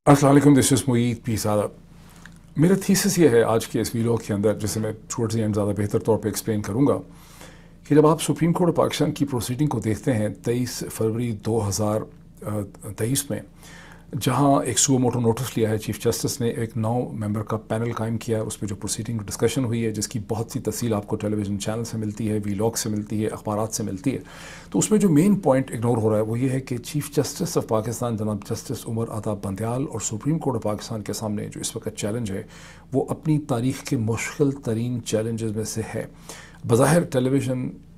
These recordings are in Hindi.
अस्सलाम वालेकुम, दिस इज़ मुईद पीसादा। मेरा थीसिस ये है आज के इस वीडियो के अंदर, जिसे मैं टुवर्ड्स द एंड ज़्यादा बेहतर तौर पे एक्सप्लेन करूँगा, कि जब आप सुप्रीम कोर्ट ऑफ पाकिस्तान की प्रोसीडिंग को देखते हैं 23 फरवरी 2023 में, जहां एक सुओ मोटो नोटिस लिया है चीफ जस्टिस ने, एक 9 मेंबर का पैनल कायम किया है, उस पर जो प्रोसीडिंग डिस्कशन हुई है, जिसकी बहुत सी तफसील आपको टेलीविज़न चैनल से मिलती है, वीलॉग से मिलती है, अखबारात से मिलती है। तो उसमें जो मेन पॉइंट इग्नोर हो रहा है वो ये है कि चीफ जस्टिस ऑफ पाकिस्तान जनाब जस्टिस उमर आता बंदयाल और सुप्रीम कोर्ट ऑफ पाकिस्तान के सामने जो इस वक्त चैलेंज है वो अपनी तारीख़ के मुश्किल तरीन चैलेंजेस में से है। बज़ाहिर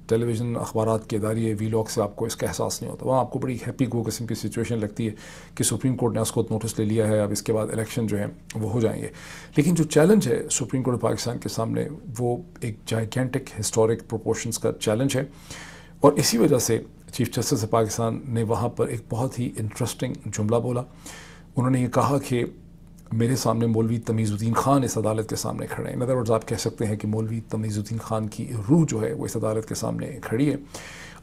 टेलीविज़न अखबारात के दायरे वीलॉग से आपको इसका एहसास नहीं होता, वहाँ आपको बड़ी हैप्पी गो किस्म की सिचुएशन लगती है कि सुप्रीम कोर्ट ने उसको नोटिस ले लिया है, अब इसके बाद इलेक्शन जो है वो हो जाएंगे। लेकिन जो चैलेंज है सुप्रीम कोर्ट ऑफ पाकिस्तान के सामने वो एक जाइगेंटिक हिस्टोरिक प्रोपोर्शंस का चैलेंज है, और इसी वजह से चीफ जस्टिस ऑफ पाकिस्तान ने वहाँ पर एक बहुत ही इंटरेस्टिंग जुमला बोला। उन्होंने ये कहा कि मेरे सामने मौलवी तमीज़ुद्दीन ख़ान इस अदालत के सामने खड़े हैं। इन अदर वर्ड्स आप कह सकते हैं कि मौलवी तमीज़ुद्दीन ख़ान की रूह जो है वो इस अदालत के सामने खड़ी है।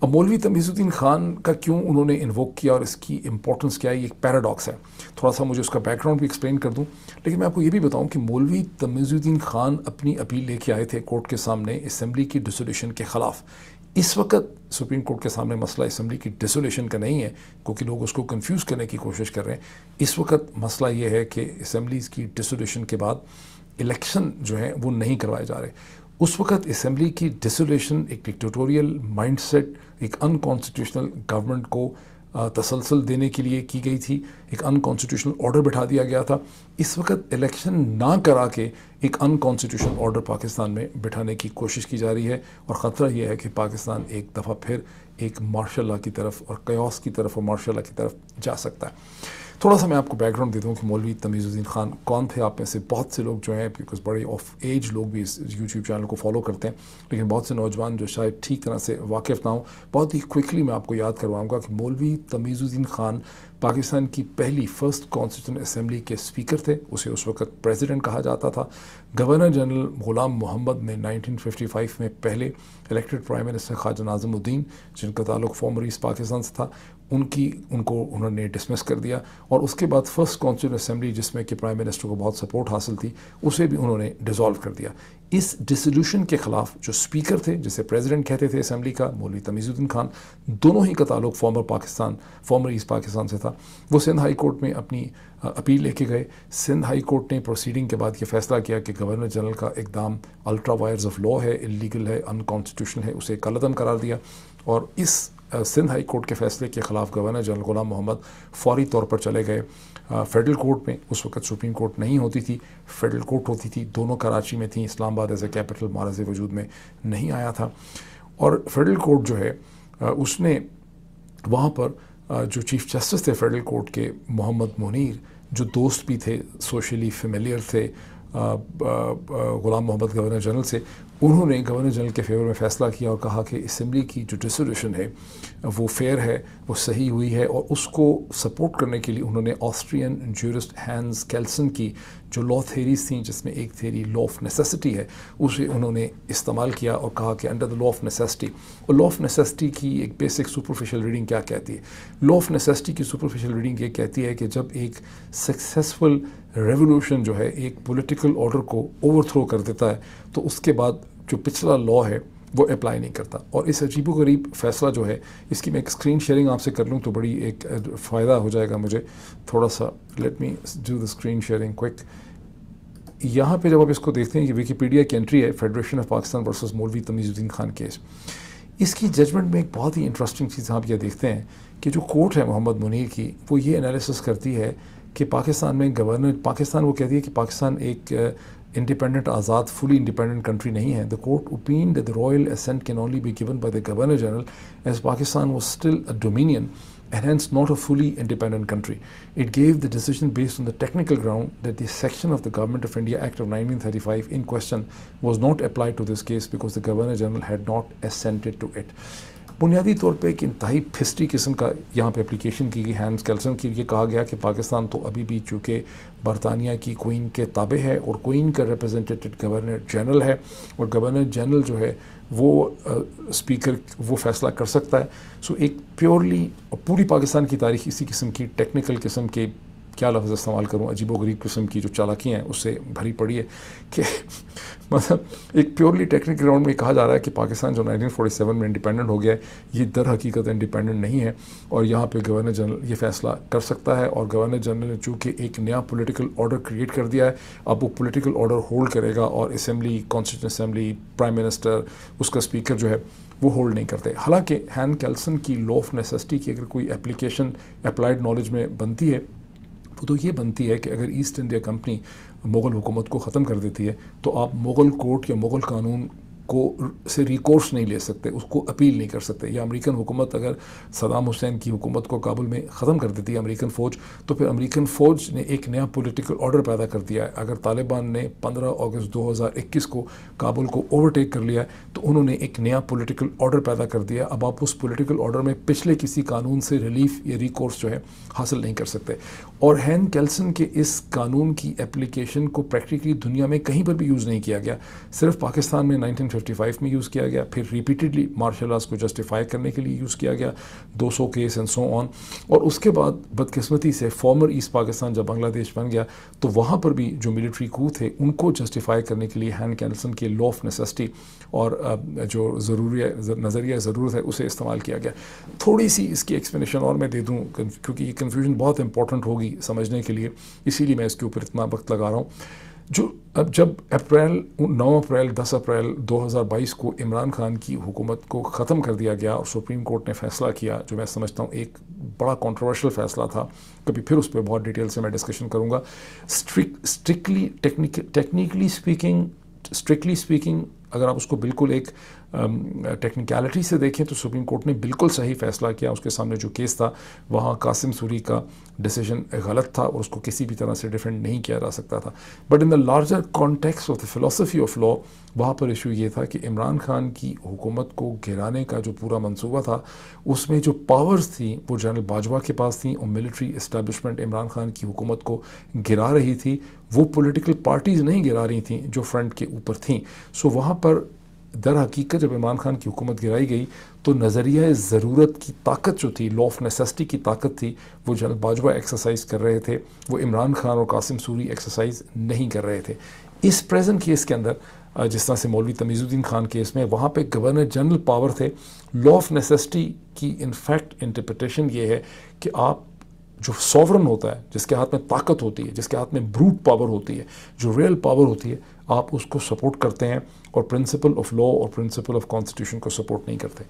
अब मौलवी तमीज़ुद्दीन ख़ान का क्यों उन्होंने इन्वोक किया और इसकी इंपॉर्टेंस क्या है, ये एक पैराडॉक्स है। थोड़ा सा मुझे उसका बैकग्राउंड भी एक्सप्लेन कर दूँ, लेकिन मैं आपको ये भी बताऊँ कि मौलवी तमीज़ुद्दीन ख़ान अपनी अपील लेके आए थे कोर्ट के सामने असम्बली की डिसोल्यूशन के ख़िलाफ़। इस वक्त सुप्रीम कोर्ट के सामने मसला असम्बली की डिसोल्यूशन का नहीं है, क्योंकि लोग उसको कंफ्यूज करने की कोशिश कर रहे हैं। इस वक्त मसला ये है कि असम्बलीज़ की डिसोल्यूशन के बाद इलेक्शन जो है वो नहीं करवाए जा रहे। उस वक्त असम्बली की डिसोल्यूशन एक डिक्टेटोरियल माइंडसेट, एक अनकॉन्स्टिट्यूशनल गवर्नमेंट को तसलसल देने के लिए की गई थी, एक अनकॉन्स्टिट्यूशनल ऑर्डर बिठा दिया गया था। इस वक्त इलेक्शन ना करा के एक अनकॉन्स्टिट्यूशनल ऑर्डर पाकिस्तान में बिठाने की कोशिश की जा रही है, और ख़तरा यह है कि पाकिस्तान एक दफ़ा फिर एक मार्शल लॉ की तरफ और कयास की तरफ और मार्शल लॉ की तरफ जा सकता है। थोड़ा सा मैं आपको बैकग्राउंड दे दूँ कि मौलवी तमीज़ुद्दीन ख़ान कौन थे। आप में से बहुत से लोग जो हैं, बिकॉज बड़े ऑफ एज लोग भी इस यूट्यूब चैनल को फॉलो करते हैं, लेकिन बहुत से नौजवान जो शायद ठीक तरह से वाकिफ़ ना हो, बहुत ही क्विकली मैं आपको याद करवाऊँगा कि मौलवी तमीज़ुद्दीन ख़ान पाकिस्तान की पहली फर्स्ट कॉन्स्टिट्यूशन असम्बली के स्पीकर थे। उसे उस वक्त प्रेसिडेंट कहा जाता था। गवर्नर जनरल ग़ुलाम मोहम्मद ने 1955 में पहले elected prime minister Khwaja Nazimuddin, जिनका ताल्लुक फॉर्मर ईस्ट पाकिस्तान से था, उनको उन्होंने डिसमिस कर दिया, और उसके बाद फर्स्ट कॉन्स्टिट्यूशन असम्बली, जिसमें कि प्राइम मिनिस्टर को बहुत सपोर्ट हासिल थी, उसे भी उन्होंने डिसॉल्व कर दिया। इस डिसोल्यूशन के ख़िलाफ़ जो स्पीकर थे, जिसे प्रेसिडेंट कहते थे असम्बली का, मौलवी तमीज़ुद्दीन ख़ान, दोनों ही का ताल्लुक फॉर्मर ईस्ट पाकिस्तान से था। वो सिंध हाई कोर्ट में अपनी अपील लेके गए। सिंध हाई कोर्ट ने प्रोसीडिंग के बाद ये फैसला किया कि गवर्नर जनरल का इकदाम अल्ट्रा वायर्स ऑफ लॉ है, इलीगल है, अनकॉन्स्टिट्यूशनल है, उसे कलअदम करार दिया। और इस सिंध हाई कोर्ट के फैसले के ख़िलाफ़ गवर्नर जनरल ग़ुलाम मोहम्मद फौरी तौर पर चले गए फेडरल कोर्ट में। उस वक्त सुप्रीम कोर्ट नहीं होती थी, फेडरल कोर्ट होती थी, दोनों कराची में थी, इस्लामाबाद एज ए कैपिटल मारज़ वजूद में नहीं आया था। और फेडरल कोर्ट जो है उसने वहाँ पर जो चीफ जस्टिस थे फेडरल कोर्ट के, मोहम्मद मुनीर, जो दोस्त भी थे, सोशली फेमिलियर थे ग़ुलाम मोहम्मद गवर्नर जनरल से, उन्होंने गवर्नर जनरल के फेवर में फ़ैसला किया और कहा कि असम्बली की जो डिसोल्यूशन है वो फेयर है, वो सही हुई है। और उसको सपोर्ट करने के लिए उन्होंने ऑस्ट्रियन ज्यूरिस्ट हैंस केल्सन की जो लॉ थेरीज थी, जिसमें एक थेरी लॉ ऑफ नेसेसिटी है, उसे उन्होंने इस्तेमाल किया और कहा कि under the law of necessity, और लॉ ऑफ नेसेसिटी की एक बेसिक सुपरफिशियल रीडिंग क्या कहती है? लॉ ऑफ नेसेसिटी की सुपरफिशियल रीडिंग ये कहती है कि जब एक सक्सेसफुल रेवोल्यूशन जो है एक पॉलिटिकल ऑर्डर को ओवरथ्रो कर देता है, तो उसके बाद जो पिछला लॉ है वो अप्लाई नहीं करता। और इस अजीबोगरीब फ़ैसला जो है, इसकी मैं एक स्क्रीन शेयरिंग आपसे कर लूँ तो बड़ी एक फ़ायदा हो जाएगा मुझे। थोड़ा सा let me do the screen sharing quick. यहाँ पे जब आप इसको देखते हैं, ये विकीपीडिया की एंट्री है, फेडरेशन ऑफ पाकिस्तान वर्सेस मौलवी तमीज़ुद्दीन ख़ान केस। इसकी जजमेंट में एक बहुत ही इंटरेस्टिंग चीज़ आप ये देखते हैं कि जो कोर्ट है मोहम्मद मुनीर की, वो ये एनालिसिस करती है कि पाकिस्तान में पाकिस्तान वो कहती है कि पाकिस्तान एक इंडिपेंडेंट, आज़ाद, फुली इंडिपेंडेंट कंट्री नहीं है। The court opinion that the royal assent can only be given by the governor general as Pakistan was still a dominion and hence not a fully independent country. It gave the decision based on the technical ground that the section of the Government of India Act of 1935 in question was not applied to this case because the Governor General had not assented to it. बुनियादी तौर पे एक इंतहाई फिस्टी किस्म का यहाँ पे एप्लीकेशन की गई हैंस केल्सन की। ये कहा गया कि पाकिस्तान तो अभी भी चूँकि बरतानिया की क्वीन के ताबे है और क्वीन का रिप्रेजेंटेटिव गवर्नर जनरल है, और गवर्नर जनरल जो है वो स्पीकर वो फैसला कर सकता है। सो एक प्योरली पूरी पाकिस्तान की तारीख इसी किस्म की टेक्निकल किस्म क्या लफ्ज़ इस्तेमाल करूँ, अजीबोगरीब किस्म की जो चालाकी हैं उससे भरी पड़ी है कि मतलब एक प्योरली टेक्निकल ग्राउंड में कहा जा रहा है कि पाकिस्तान जो 1947 में इंडिपेंडेंट हो गया है ये दर हकीकत इंडिपेंडेंट नहीं है और यहाँ पे गवर्नर जनरल ये फैसला कर सकता है। और गवर्नर जनरल ने चूँकि एक नया पॉलिटिकल ऑर्डर क्रिएट कर दिया है, अब वो पॉलिटिकल ऑर्डर होल्ड करेगा और assembly, constitution assembly, prime minister, उसका स्पीकर जो है वो होल्ड नहीं करते। हालांकि हैन केल्सन की लॉ ऑफ नेसेसिटी की अगर कोई एप्लीकेशन अप्लाइड नॉलेज में बनती है वो तो ये बनती है कि अगर ईस्ट इंडिया कंपनी मुग़ल हुकूमत को ख़त्म कर देती है तो आप मुग़ल कोर्ट या मुग़ल कानून को से रिकोर्स नहीं ले सकते, उसको अपील नहीं कर सकते। या अमेरिकन हुकूमत अगर सदाम हुसैन की हुकूमत को काबुल में ख़त्म कर देती है अमेरिकन फ़ौज, तो फिर अमेरिकन फ़ौज ने एक नया पॉलिटिकल ऑर्डर पैदा कर दिया है। अगर तालिबान ने 15 अगस्त 2021 को काबुल को ओवरटेक कर लिया है तो उन्होंने एक नया पॉलिटिकल ऑर्डर पैदा कर दिया। अब आप उस पॉलिटिकल ऑर्डर में पिछले किसी कानून से रिलीफ या रिकोर्स जो है हासिल नहीं कर सकते। और हैन केल्सन के इस कानून की एप्लीकेशन को प्रैक्टिकली दुनिया में कहीं पर भी यूज़ नहीं किया गया, सिर्फ पाकिस्तान में 1955 में यूज़ किया गया, फिर रिपीटेडली मार्शल लॉज को जस्टिफाई करने के लिए यूज़ किया गया, 200 केस एंड सो ऑन। और उसके बाद बदकिस्मती से फॉर्मर ईस्ट पाकिस्तान जब बांग्लादेश बन गया तो वहाँ पर भी जो मिलिट्री कू थे उनको जस्टिफाई करने के लिए हैन केल्सन के लॉ ऑफ नेसेसिटी और जो ज़रूरी नज़रिया ज़रूरत है उसे इस्तेमाल किया गया। थोड़ी सी इसकी एक्सप्लेनेशन और मैं दे दूँ क्योंकि ये कन्फ्यूजन बहुत इंपॉर्टेंट होगी समझने के लिए, इसीलिए मैं इसके ऊपर इतना वक्त लगा रहा हूँ। अब जब 9 अप्रैल 10 अप्रैल 2022 को इमरान खान की हुकूमत को ख़त्म कर दिया गया और सुप्रीम कोर्ट ने फ़ैसला किया, जो मैं समझता हूँ एक बड़ा कंट्रोवर्शियल फ़ैसला था, कभी फिर उस पर बहुत डिटेल से मैं डिस्कशन करूँगा। स्ट्रिक्टली स्पीकिंग अगर आप उसको बिल्कुल एक टेक्निकलिटी से देखें तो सुप्रीम कोर्ट ने बिल्कुल सही फ़ैसला किया। उसके सामने जो केस था वहाँ कासिम सूरी का डिसीजन गलत था और उसको किसी भी तरह से डिफेंड नहीं किया जा सकता था। But in the larger context of the philosophy of law वहाँ पर इशू ये था कि इमरान खान की हुकूमत को गिराने का जो पूरा मंसूबा था उसमें जो पावर्स थी वो जनरल बाजवा के पास थी और मिलिट्री इस्टेब्लिशमेंट इमरान खान की हुकूमत को गिरा रही थी, वो पॉलिटिकल पार्टीज़ नहीं गिरा रही थी जो फ्रंट के ऊपर थीं। सो वहाँ पर दर हकीकत जब इमरान खान की हुकूमत गिराई गई तो नज़रिया ज़रूरत की ताकत जो थी, लॉ ऑफ नेसेसिटी की ताकत थी, वो जनरल बाजवा एक्सरसाइज कर रहे थे, वो इमरान खान और कासिम सूरी एक्सरसाइज नहीं कर रहे थे। इस प्रेजेंट केस के अंदर जिस तरह से मौलवी तमीज़ुद्दीन खान केस में वहाँ पे गवर्नर जनरल पावर थे। लॉ ऑफ नेसेसिटी की इनफैक्ट इंटरप्रिटेशन ये है कि आप जो सॉवरन होता है, जिसके हाथ में ताकत होती है, जिसके हाथ में ब्रूट पावर होती है, जो रियल पावर होती है, आप उसको सपोर्ट करते हैं और प्रिंसिपल ऑफ लॉ और प्रिंसिपल ऑफ कॉन्स्टिट्यूशन को सपोर्ट नहीं करते।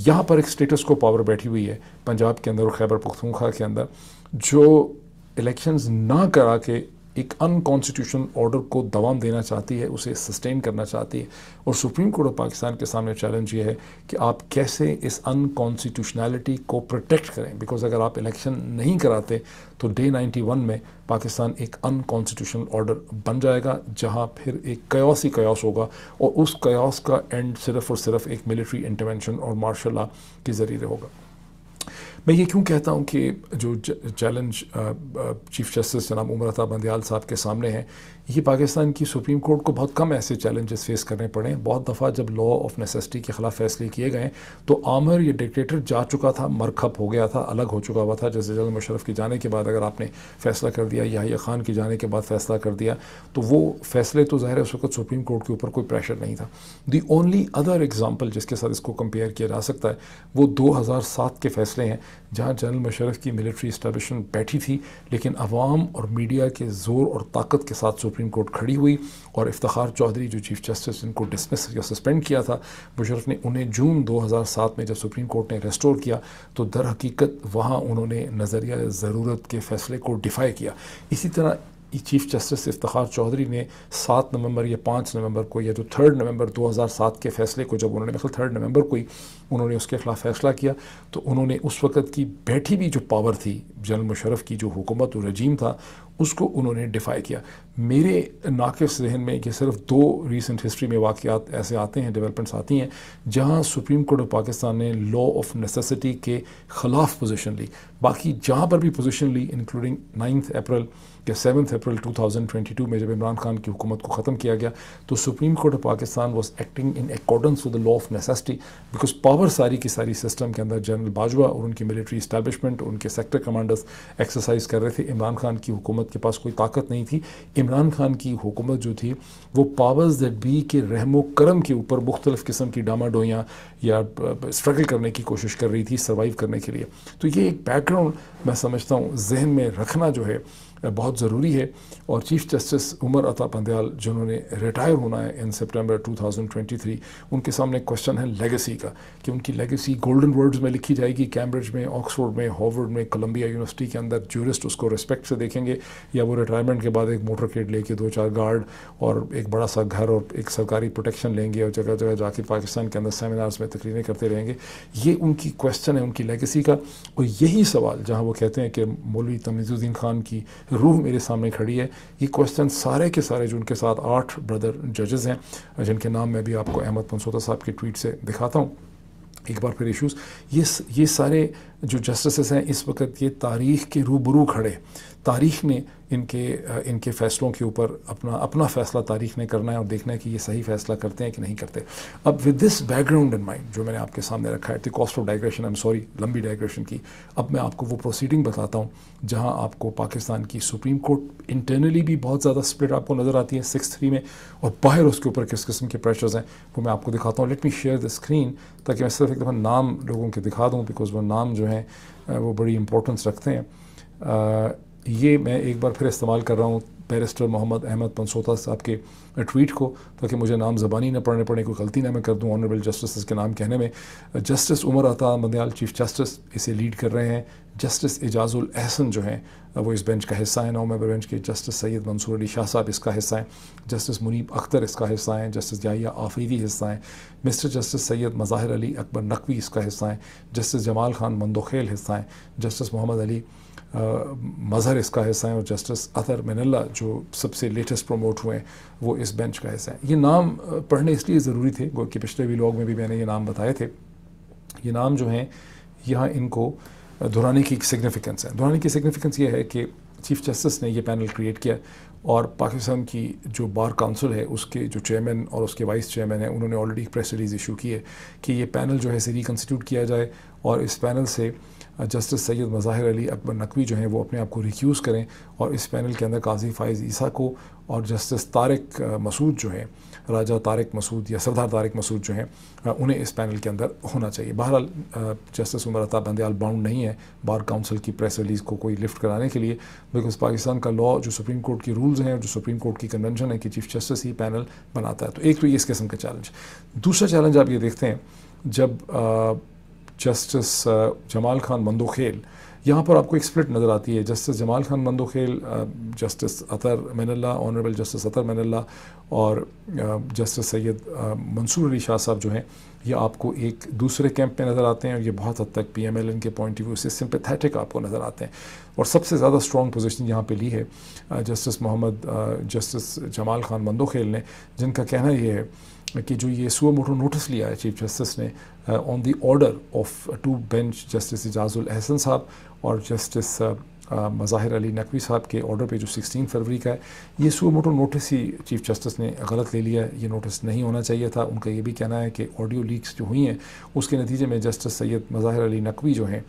यहाँ पर एक स्टेटस को पावर बैठी हुई है पंजाब के अंदर और खैबर पख्तूनख्वा के अंदर, जो इलेक्शंस ना करा के एक अनकॉन्स्टिट्यूशनल ऑर्डर को दवाम देना चाहती है, उसे सस्टेन करना चाहती है। और सुप्रीम कोर्ट ऑफ पाकिस्तान के सामने चैलेंज ये है कि आप कैसे इस अनकॉन्स्टिट्यूशनैलिटी को प्रोटेक्ट करें, बिकॉज अगर आप इलेक्शन नहीं कराते तो डे 91 में पाकिस्तान एक अनकॉन्स्टिट्यूशनल ऑर्डर बन जाएगा, जहाँ फिर एक कयास ही कयास होगा और उस कयास का एंड सिर्फ और सिर्फ एक मिलिट्री इंटरवेंशन और मार्शल लॉ के ज़रिए होगा। मैं ये क्यों कहता हूँ कि जो चैलेंज चीफ जस्टिस जनाब उमर अता बंदयाल साहब के सामने है, ये पाकिस्तान की सुप्रीम कोर्ट को बहुत कम ऐसे चैलेंजेस फेस करने पड़े हैं। बहुत दफ़ा जब लॉ ऑफ नेसेसिटी के ख़िलाफ़ फैसले किए गए तो आमिर ये डिक्टेटर जा चुका था, मरखप हो गया था, अलग हो चुका हुआ था। जैसे जनरल मुशर्रफ की जाने के बाद अगर आपने फ़ैसला कर दिया, याहिया खान की जाने के बाद फ़ैसला कर दिया, तो वो फैसले तो ज़ाहिर है उस वक्त सुप्रीम कोर्ट के ऊपर कोई प्रेशर नहीं था। दी ओनली अदर एग्जाम्पल जिसके साथ इसको कंपेयर किया जा सकता है वो 2007 के फ़ैसले हैं, जहाँ जनरल मुशर्रफ की मिलिट्री इस्टेब्लिशमेंट बैठी थी, लेकिन अवाम और मीडिया के ज़ोर और ताकत के साथ सुप्रीम कोर्ट खड़ी हुई और इफ्तिखार चौधरी जो चीफ जस्टिस जिनको डिसमिस या सस्पेंड किया था मुशर्रफ ने, उन्हें जून 2007 में जब सुप्रीम कोर्ट ने रेस्टोर किया तो दर हकीकत वहाँ उन्होंने नज़रिया ज़रूरत के फ़ैसले को डिफ़ाई किया। इसी तरह चीफ जस्टिस इफ्तिखार चौधरी ने 7 नवंबर या 5 नवंबर को या जो 3 नवंबर 2007 के फ़ैसले को जब उन्होंने मतलब 3 नवंबर को ही उन्होंने उसके ख़िलाफ़ फ़ैसला किया, तो उन्होंने उस वक़्त की बैठी भी जो पावर थी जनरल मुशर्रफ की, जो हुकूमत और रजीम था, उसको उन्होंने डिफ़ाई किया। मेरे नाक़िस जहन में कि सिर्फ 2 रीसेंट हिस्ट्री में वाक़यात ऐसे आते हैं, डेवलपमेंट्स आती हैं, जहाँ सुप्रीम कोर्ट ऑफ पाकिस्तान ने लॉ ऑफ नेसेसिटी के ख़िलाफ़ पोजीशन ली। बाकी जहाँ पर भी पोजीशन ली, इंक्लूडिंग 9 अप्रैल या 7 अप्रैल 2022 में जब इमरान खान की हुकूमत को ख़त्म किया गया, तो supreme court of Pakistan was acting in accordance with the law of necessity, because power सारी की सारी सिस्टम के अंदर जनरल बाजवा और उनकी मिलिट्री इस्टेब्लिशमेंट, उनके सेक्टर कमांडर्स ज़बरदस्त एक्सरसाइज कर रहे थे। इमरान खान की हुकूमत के पास कोई ताकत नहीं थी। इमरान खान की हुकूमत जो थी वो पावर्स दैट बी के रहमो करम के ऊपर मुख्तलिफ़ किस्म की डामाडोइयाँ या स्ट्रगल करने की कोशिश कर रही थी सर्वाइव करने के लिए। तो ये एक बैकग्राउंड मैं समझता हूँ जहन में रखना जो है बहुत ज़रूरी है। और चीफ जस्टिस उमर अता बंदयाल जिन्होंने रिटायर होना है इन सितंबर 2023, उनके सामने क्वेश्चन है लेगेसी का, कि उनकी लेगेसी गोल्डन वर्ड्स में लिखी जाएगी कैम्ब्रिज में, ऑक्सफोर्ड में, हार्वर्ड में, कोलंबिया यूनिवर्सिटी के अंदर ज्यूरिस्ट उसको रिस्पेक्ट से देखेंगे, या वो रिटायरमेंट के बाद एक मोटरकेड लेके 2-4 गार्ड और एक बड़ा सा घर और एक सरकारी प्रोटेक्शन लेंगे और जगह जगह जाके पाकिस्तान के अंदर सेमिनार्स में तकरीरें करते रहेंगे। ये उनकी क्वेश्चन है उनकी लेगेसी का। और यही सवाल जहाँ वो कहते हैं कि मौलवी तमीज़ुद्दीन खान की रूह मेरे सामने खड़ी है, ये क्वेश्चन सारे के सारे जो उनके साथ 8 ब्रदर जजेस हैं जिनके नाम मैं भी आपको अहमद पंसोता साहब की ट्वीट से दिखाता हूँ एक बार फिर इश्यूज़, ये सारे जो जस्टिस हैं इस वक्त ये तारीख़ के रूबरू खड़े, तारीख़ ने इनके फ़ैसलों के ऊपर अपना फ़ैसला तारीख़ ने करना है और देखना है कि ये सही फ़ैसला करते हैं कि नहीं करते। अब with this background in mind जो मैंने आपके सामने रखा है, the cost of digression, I am sorry लंबी डाइग्रेशन की, अब मैं आपको वो प्रोसीडिंग बताता हूँ जहाँ आपको पाकिस्तान की सुप्रीम कोर्ट इंटरनली भी बहुत ज़्यादा स्प्लिट आपको नज़र आती है 6-3 में, और बाहर उसके ऊपर किस किस्म के प्रेशर्स हैं वो मैं आपको दिखाता हूँ। Let me share the screen ताकि मैं सिर्फ एक दफ़ा नाम लोगों के दिखा दूँ, बिकॉज वो नाम जो हैं वो बड़ी इंपॉर्टेंस रखते हैं। ये मैं एक बार फिर इस्तेमाल कर रहा हूँ बैरिस्टर मोहम्मद अहमद पंसोता साहब के ट्वीट को, ताकि मुझे नाम ज़बानी ना पढ़ने पड़े, कोई गलती ना मैं कर दूँ ऑनरेबल जस्टिस के नाम कहने में। Justice Umar Ata Bandial chief justice इसे लीड कर रहे हैं। जस्टिस एजाजुल अहसन जो हैं वो इस बेंच का हिस्सा है, 9 मेंबर बेंच के। जस्टिस सैयद मंसूर अली शाह साहब इसका हिस्सा हैं। जस्टिस मुनीब अख्तर इसका हिस्सा हैं। जस्टिस याहिया आफरीदी हिस्सा हैं। मिस्टर जस्टिस सैयद मज़ाहिर अली अकबर नकवी इसका हिस्सा हैं। जस्टिस जमाल खान मंदोखेल हिस्सा हैं। जस्टिस मोहम्मद अली मज़हर इसका हिस्सा है, और जस्टिस अतर मिनल्ला जो सबसे लेटेस्ट प्रमोट हुए हैं वो इस बेंच का हिस्सा है। ये नाम पढ़ने इसलिए ज़रूरी थे कि पिछले व्लॉग में भी मैंने ये नाम बताए थे। ये नाम जो हैं यहाँ इनको दोहराने की सिग्निफिकेंस है। दोहराने की सिग्निफिकेंस ये है कि चीफ जस्टिस ने ये पैनल क्रिएट किया और पाकिस्तान की जो बार काउंसिल है उसके जो चेयरमैन और उसके वाइस चेयरमैन हैं उन्होंने ऑलरेडी प्रेस रिलीज़ इशू की है कि ये पैनल जो है इसे रिकन्स्टिट्यूट किया जाए, और इस पैनल से जस्टिस सैयद मज़ाहिर अली अकबर नकवी जो हैं वो अपने आप को रिक्यूज़ करें, और इस पैनल के अंदर काजी फ़ाइज़ ईसा को और जस्टिस तारिक मसूद जो हैं, राजा तारिक मसूद या सरदार तारिक मसूद जो हैं उन्हें इस पैनल के अंदर होना चाहिए। बहरहाल जस्टिस उमर अता बंदयाल बाउंड नहीं है बार काउंसिल की प्रेस रिलीज़ को कोई लिफ्ट कराने के लिए, बिकॉज पाकिस्तान का लॉ जो सुप्रीम कोर्ट की रूल्स हैं, जो सुप्रीम कोर्ट की कन्वेंशन है कि चीफ जस्टिस ही पैनल बनाता है। तो एक तो ये इस किस्म का चैलेंज। दूसरा चैलेंज आप ये देखते हैं जब जस्टिस जमाल खान मंदोखेल, यहाँ पर आपको एक स्प्लिट नज़र आती है। जस्टिस जमाल खान मंदोखेल, जस्टिस अतर मिनल्ला, ऑनरेबल जस्टिस अतर मिनल्ला और जस्टिस सैयद मंसूर अली शाह साहब जो हैं ये आपको एक दूसरे कैंप में नज़र आते हैं, और ये बहुत हद तक PMLN के पॉइंट ऑफ व्यू से सिंपैथेटिक आपको नज़र आते हैं। और सबसे ज़्यादा स्ट्रॉन्ग पोजीशन यहाँ पे ली है जस्टिस जमाल खान मंदोखेल ने, जिनका कहना ये है कि जो ये सुओ मोटो नोटिस लिया है चीफ जस्टिस ने on the order of 2 bench justice Ijazul Ahsan साहब और जस्टिस मज़ाहिर अली नकवी साहब के ऑर्डर पे जो 16 फरवरी का है, ये सुओ मोटो नोटिस ही चीफ जस्टिस ने गलत ले लिया है। ये नोटिस नहीं होना चाहिए था। उनका ये भी कहना है कि ऑडियो लीक्स जो हुई हैं उसके नतीजे में जस्टिस सैयद मज़ाहिर अली नकवी जो हैं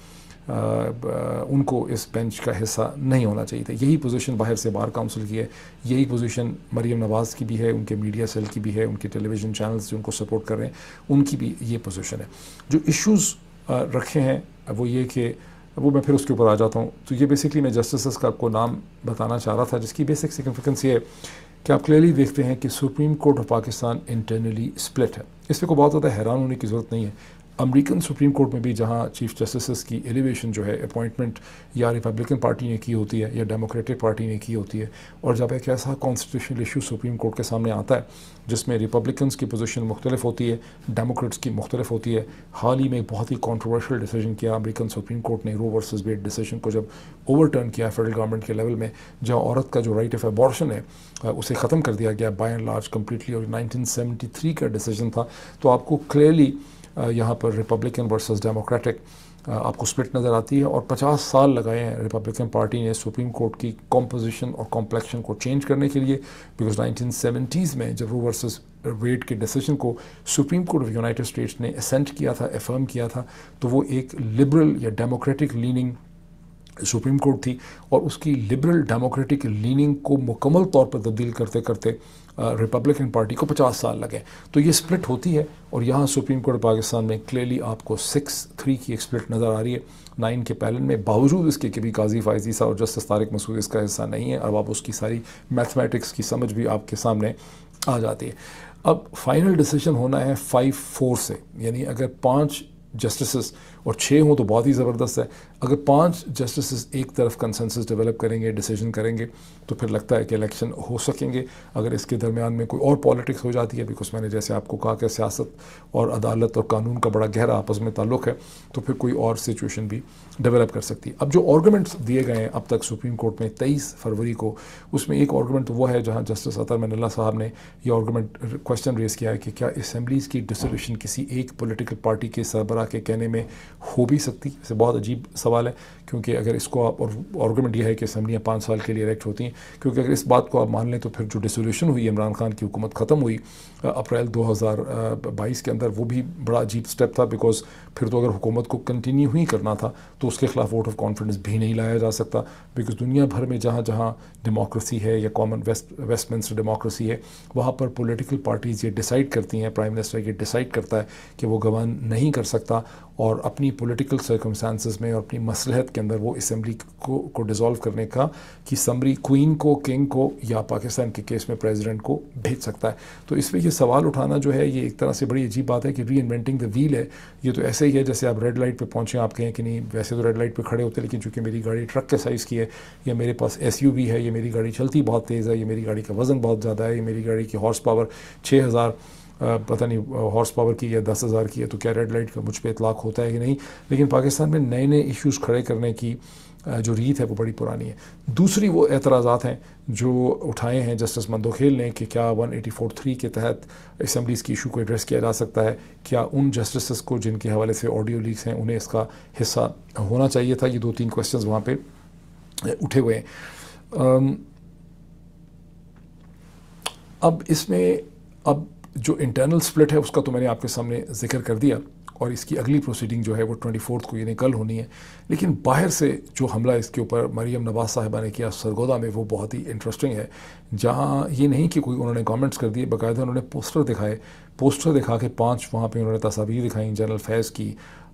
उनको इस बेंच का हिस्सा नहीं होना चाहिए था। यही पोजीशन बाहर से बार काउंसिल की है, यही पोजीशन मरीम नवाज़ की भी है, उनके मीडिया सेल की भी है, उनके टेलीविज़न चैनल्स जो उनको सपोर्ट कर रहे हैं उनकी भी ये पोजीशन है। जो इश्यूज़ रखे हैं वो ये कि वो मैं फिर उसके ऊपर आ जाता हूँ। तो ये बेसिकली मैं जस्टिस का आपको नाम बताना चाह रहा था, जिसकी बेसिक सिग्निफिकेंस ये है कि आप क्लियरली देखते हैं कि supreme court of Pakistan internally split है। इस पर कोई बहुत ज़्यादा हैरान होने की ज़रूरत नहीं है। अमेरिकन सुप्रीम कोर्ट में भी जहाँ चीफ जस्टिस की एलिवेशन जो है अपॉइंटमेंट या रिपब्लिकन पार्टी ने की होती है या डेमोक्रेटिक पार्टी ने की होती है, और जब एक ऐसा कॉन्स्टिट्यूशनल इशू सुप्रीम कोर्ट के सामने आता है जिसमें रिपब्लिकन्स की पोजीशन मुख्तलिफ होती है, डेमोक्रेट्स की मुख्तलिफ होती है। हाल ही में एक बहुत ही कॉन्ट्रोवर्शियल डिसीजन किया अमेरिकन सुप्रीम कोर्ट ने, रो वर्सेस वेड डिसीजन को जब ओवरटर्न किया फेडरल गवर्नमेंट के लेवल में, जहाँ औरत का जो राइट ऑफ एबॉर्शन है उसे ख़त्म कर दिया गया बाय एंड लार्ज कम्प्लीटली, और 1973 का डिसीजन था। तो आपको क्लियरली यहाँ पर रिपब्लिकन वर्सेस डेमोक्रेटिक आपको स्प्लिट नज़र आती है, और 50 साल लगाए हैं रिपब्लिकन पार्टी ने सुप्रीम कोर्ट की कॉम्पोजिशन और कॉम्प्लेक्शन को चेंज करने के लिए, बिकॉज 1970s में जब रो वर्सेस वेड के डिसीजन को supreme court of United states ने असेंट किया था, एफर्म किया था, तो वो एक लिबरल या डेमोक्रेटिक लीनिंग सुप्रीम कोर्ट थी और उसकी लिबरल डेमोक्रेटिक लीनिंग को मुकम्मल तौर पर तब्दील करते करते रिपब्लिकन पार्टी को 50 साल लगे। तो ये स्प्लिट होती है और यहाँ सुप्रीम कोर्ट पाकिस्तान में क्लियरली आपको 6-3 की एक स्प्लिट नज़र आ रही है 9 के पैनल में, बावजूद इसके कि भी काजी फायजी साहब और जस्टिस तारिक मसूद इसका हिस्सा नहीं है। अब आप उसकी सारी मैथमेटिक्स की समझ भी आपके सामने आ जाती है। अब फाइनल डिसीजन होना है 5-4 से, यानी अगर 5 जस्टिस और 6 हों तो बहुत ही ज़बरदस्त है। अगर 5 जस्टिस एक तरफ कंसेंसस डेवलप करेंगे, डिसीजन करेंगे, तो फिर लगता है कि इलेक्शन हो सकेंगे। अगर इसके दरमियान में कोई और पॉलिटिक्स हो जाती है, बिकॉज मैंने जैसे आपको कहा कि सियासत और अदालत और कानून का बड़ा गहरा आपस में ताल्लुक़ है, तो फिर कोई और सिचुएशन भी डेवलप कर सकती है। अब जो आर्गूमेंट्स दिए गए हैं अब तक सुप्रीम कोर्ट में 23 फरवरी को, उसमें एक आर्गूमेंट तो वो है जहाँ जस्टिस अतर मनल्ला साहब ने ये आर्गूमेंट क्वेश्चन रेज़ किया है कि क्या असम्बलीज़ की डिसोल्यूशन किसी एक पॉलिटिकल पार्टी के सरबराह के कहने में हो भी सकती है। बहुत अजीब सवाल है, क्योंकि अगर इसको आप, और आर्गूमेंट यह है कि असम्बलियाँ 5 साल के लिए इलेक्ट होती हैं, क्योंकि अगर इस बात को आप मान लें तो फिर जो डिसोल्यूशन हुई इमरान खान की हुकूमत ख़त्म हुई अप्रैल 2022 के अंदर, वो भी बड़ा अजीब स्टेप था, बिकॉज फिर तो अगर हुकूमत को कंटिन्यू ही करना था तो उसके खिलाफ वोट ऑफ कॉन्फिडेंस भी नहीं लाया जा सकता, बिकॉज दुनिया भर में जहाँ जहाँ डेमोक्रेसी है या कॉमन वेस्टमिंस्टर डेमोक्रेसी है, वहाँ पर पॉलिटिकल पार्टीज़ ये डिसाइड करती हैं, प्राइम मिनिस्टर ये डिसाइड करता है कि वो गवर्न नहीं कर सकता, और अपनी पॉलिटिकल सर्कमस्टांसेस में और अपनी मसलहत के अंदर वो असम्बली को डिज़ोल्व करने का कि समरी क्वीन को, किंग को या पाकिस्तान के केस में प्रेसिडेंट को भेज सकता है। तो इसमें ये सवाल उठाना जो है ये एक तरह से बड़ी अजीब बात है कि री इन्वेंटिंग द व्हील है। ये तो ऐसे ही है जैसे आप रेड लाइट पे पहुँचे, आप कहें कि नहीं वैसे तो रेड लाइट पे खड़े होते, लेकिन चूँकि मेरी गाड़ी ट्रक के साइज़ की है, या मेरे पास SUV है, ये मेरी गाड़ी चलती बहुत तेज़ है, ये मेरी गाड़ी का वज़न बहुत ज़्यादा है, ये मेरी गाड़ी की हॉर्स पावर 6000 पता नहीं हॉर्स पावर की या 10,000 की है, तो क्या रेड लाइट का मुझ पर इतलाक़ होता है कि नहीं। लेकिन पाकिस्तान में नए नए इश्यूज़ खड़े करने की जो रीत है वो बड़ी पुरानी है। दूसरी वो एतराज़ात हैं जो उठाए हैं जस्टिस मंदोखेल ने कि क्या 184(3) के तहत असम्बलीज़ की इशू को एड्रेस किया जा सकता है, क्या उन जस्टिस को जिनके हवाले से ऑडियो लीक्स हैं उन्हें इसका हिस्सा होना चाहिए था। ये 2-3 क्वेश्चंस वहाँ पे उठे हुए हैं। अब इसमें अब जो इंटरनल स्प्लिट है उसका तो मैंने आपके सामने जिक्र कर दिया, और इसकी अगली प्रोसीडिंग जो है वो 24 को यानी कल होनी है। लेकिन बाहर से जो हमला इसके ऊपर मरियम नवाज़ साहिबा ने किया सरगोदा में, वो बहुत ही इंटरेस्टिंग है। जहाँ ये नहीं कि कोई उन्होंने कमेंट्स कर दिए, बाकायदा उन्होंने पोस्टर दिखा के 5 वहाँ पे उन्होंने तस्वीर दिखाई, जनरल फैज़ की,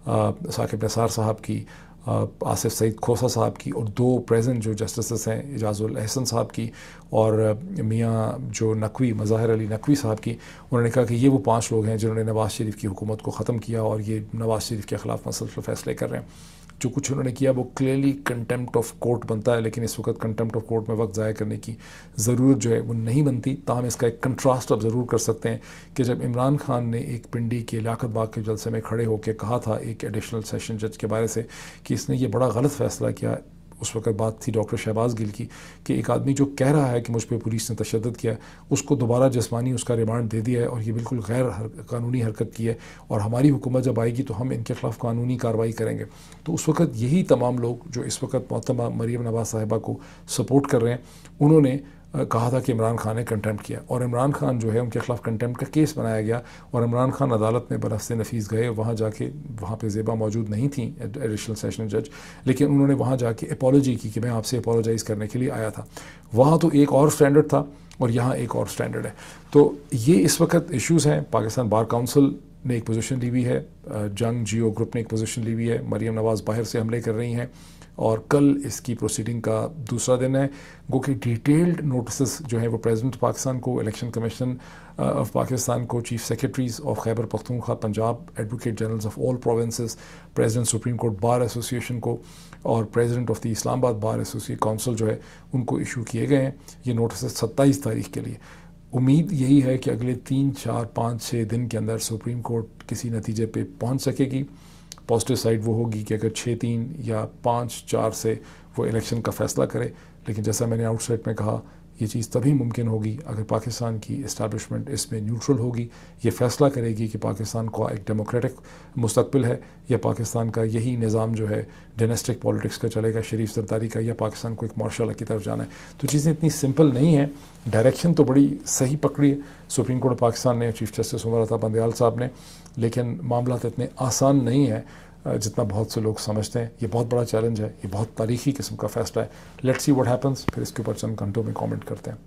साकिब निसार साहब की, आसिफ सईद खोसा साहब की, और 2 प्रेजेंट जो जस्टिस हैं इजाज़ुल एहसन साहब की और मियाँ जो नकवी मज़ाहिर अली नकवी साहब की। उन्होंने कहा कि ये वो 5 लोग हैं जिन्होंने नवाज़ शरीफ की हुकूमत को ख़त्म किया और ये नवाज़ शरीफ के ख़िलाफ़ मसलसल फ़ैसले कर रहे हैं। जो कुछ उन्होंने किया वो क्लियरली कंटेम्प्ट ऑफ कोर्ट बनता है, लेकिन इस वक्त कंटेम्प्ट ऑफ कोर्ट में वक्त ज़ाया करने की ज़रूरत जो है वो नहीं बनती। ताहम इसका एक कंट्रास्ट आप ज़रूर कर सकते हैं कि जब इमरान खान ने एक पिंडी के लियाकत बाग के जलसे में खड़े होकर कहा था एक एडिशनल सेशन जज के बारे से कि इसने ये बड़ा गलत फ़ैसला किया, उस वक्त बात थी डॉक्टर शहबाज गिल की, कि एक आदमी जो कह रहा है कि मुझ पर पुलिस ने तशद्दुद किया, उसको दोबारा जिस्मानी उसका रिमांड दे दिया है और ये बिल्कुल गैर कानूनी हरकत की है, और हमारी हुकूमत जब आएगी तो हम इनके ख़िलाफ़ कानूनी कार्रवाई करेंगे। तो उस वक्त यही तमाम लोग जो इस वक्त मोहतरमा मरियम नवाज़ साहिबा को सपोर्ट कर रहे हैं, उन्होंने कहा था कि इमरान खान ने कंटेम्प्ट किया, और इमरान खान जो है उनके ख़िलाफ़ कंटेम्प्ट का केस बनाया गया, और इमरान खान अदालत में बरफ्स नफीस गए। वहाँ जाके वहाँ पे ज़ेबा मौजूद नहीं थी एडिशनल सेशन जज, लेकिन उन्होंने वहाँ जाके अपॉलोजी की कि मैं आपसे अपॉलोजाइज़ करने के लिए आया था। वहाँ तो एक और स्टैंडर्ड था और यहाँ एक और स्टैंडर्ड है। तो ये इस वक्त इश्यूज़ हैं। पाकिस्तान बार काउंसिल ने एक पोजीशन ली हुई है, जंग जियो ग्रुप ने एक पोजीशन ली हुई है, मरियम नवाज़ बाहर से हमले कर रही हैं, और कल इसकी प्रोसीडिंग का दूसरा दिन है। गो कि डिटेल्ड नोटिस जो है वो प्रेसिडेंट पाकिस्तान को, इलेक्शन कमीशन ऑफ पाकिस्तान को, chief secretaries of Khyber Pakhtunkhwa Punjab, advocate generals of all provinces, president supreme court bar association को और president of the Islamabad bar association council जो है उनको इशू किए गए हैं। ये नोटिस 27 तारीख के लिए। उम्मीद यही है कि अगले 3, 4, 5, 6 दिन के अंदर सुप्रीम कोर्ट किसी नतीजे पे पहुंच सकेगी। पॉजिटिव साइड वो होगी कि अगर 6-3 या 5-4 से वो इलेक्शन का फ़ैसला करे, लेकिन जैसा मैंने आउटसेट में कहा, ये चीज़ तभी मुमकिन होगी अगर पाकिस्तान की इस्टेब्लिशमेंट इसमें न्यूट्रल होगी, ये फ़ैसला करेगी कि पाकिस्तान का एक डेमोक्रेटिक मुस्तकबिल है, या पाकिस्तान का यही निज़ाम जो है डायनेस्टिक पॉलिटिक्स का चलेगा, शरीफ सरदारी का, या पाकिस्तान को एक मार्शल की तरफ जाना है। तो चीज़ें इतनी सिंपल नहीं हैं। डायरेक्शन तो बड़ी सही पकड़ी है सुप्रीम कोर्ट पाकिस्तान ने, चीफ जस्टिस उमर अता बंदयाल साहब ने, लेकिन मामला तो इतने आसान नहीं है जितना बहुत से लोग समझते हैं। ये बहुत बड़ा चैलेंज है, ये बहुत तारीखी किस्म का फैसला है। लेट्स सी व्हाट हैपन्स, फिर इसके ऊपर चंद घंटों में कमेंट करते हैं।